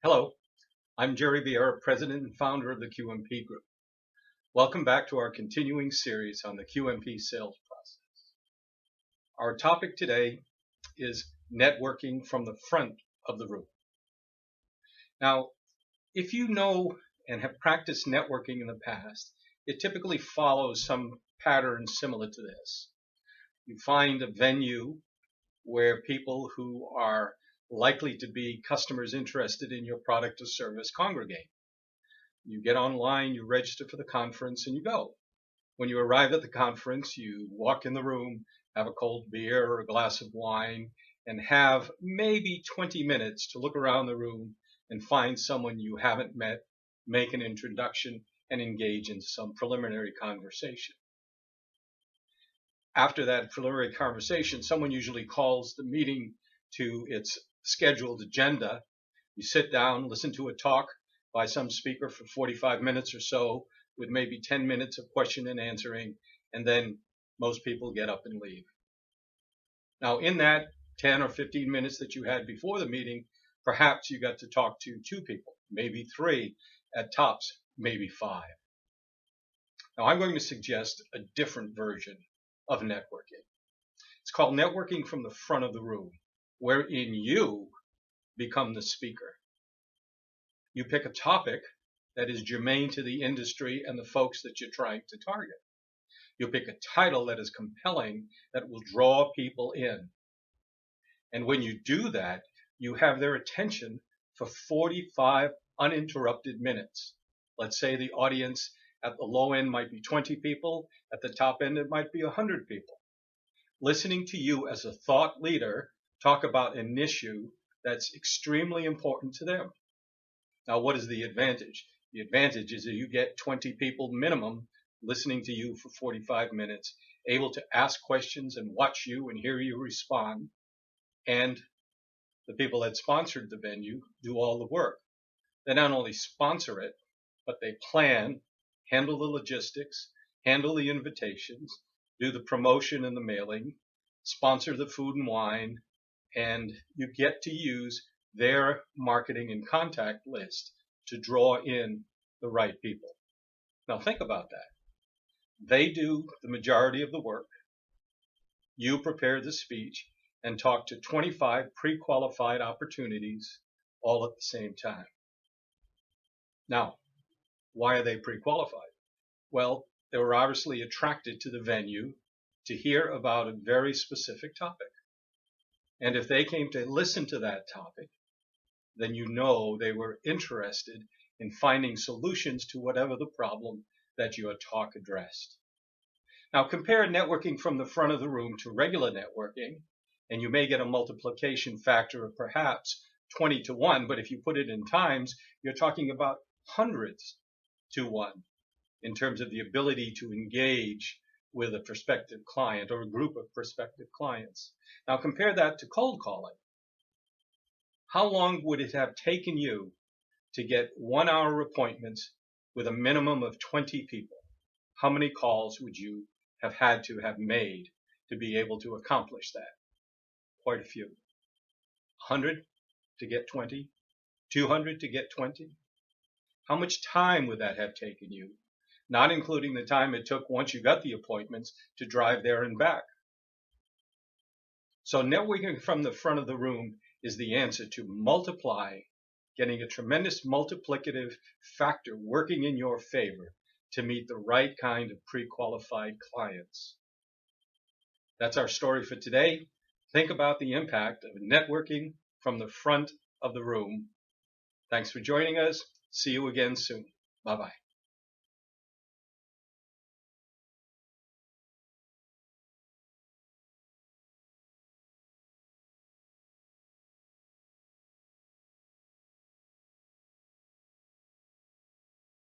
Hello, I'm Jerry Vieira, President and founder of the QMP Group. Welcome back to our continuing series on the QMP sales process. Our topic today is networking from the front of the room. Now, if you know and have practiced networking in the past, it typically follows some pattern similar to this. You find a venue where people who are likely to be customers interested in your product or service congregate. You get online, you register for the conference, and you go. When you arrive at the conference, you walk in the room, have a cold beer or a glass of wine, and have maybe 20 minutes to look around the room and find someone you haven't met, make an introduction, and engage in some preliminary conversation. After that preliminary conversation, someone usually calls the meeting to its scheduled agenda. You sit down, listen to a talk by some speaker for 45 minutes or so, with maybe 10 minutes of question and answering, and then most people get up and leave. Now, in that 10 or 15 minutes that you had before the meeting, perhaps you got to talk to 2 people, maybe 3 at tops, maybe 5. Now, I'm going to suggest a different version of networking. It's called networking from the front of the room, wherein you become the speaker. You pick a topic that is germane to the industry and the folks that you're trying to target. You pick a title that is compelling, that will draw people in. And when you do that, you have their attention for 45 uninterrupted minutes. Let's say the audience at the low end might be 20 people, at the top end it might be 100 people. Listening to you as a thought leader talk about an issue that's extremely important to them. Now, what is the advantage? The advantage is that you get 20 people minimum listening to you for 45 minutes, able to ask questions and watch you and hear you respond. And the people that sponsored the venue do all the work. They not only sponsor it, but they plan, handle the logistics, handle the invitations, do the promotion and the mailing, sponsor the food and wine, and you get to use their marketing and contact list to draw in the right people. Now think about that. They do the majority of the work. You prepare the speech and talk to 25 pre-qualified opportunities all at the same time. Now, why are they pre-qualified? Well, they were obviously attracted to the venue to hear about a very specific topic. And if they came to listen to that topic, then you know they were interested in finding solutions to whatever the problem that your talk addressed. Now compare networking from the front of the room to regular networking, and you may get a multiplication factor of perhaps 20 to 1, but if you put it in times, you're talking about hundreds to 1 in terms of the ability to engage with a prospective client or a group of prospective clients. Now compare that to cold calling. How long would it have taken you to get 1-hour appointments with a minimum of 20 people? How many calls would you have had to have made to be able to accomplish that? Quite a few. 100 to get 20? 200 to get 20? How much time would that have taken you? Not including the time it took once you got the appointments to drive there and back. So networking from the front of the room is the answer to multiply, getting a tremendous multiplicative factor working in your favor to meet the right kind of pre-qualified clients. That's our story for today. Think about the impact of networking from the front of the room. Thanks for joining us. See you again soon. Bye-bye.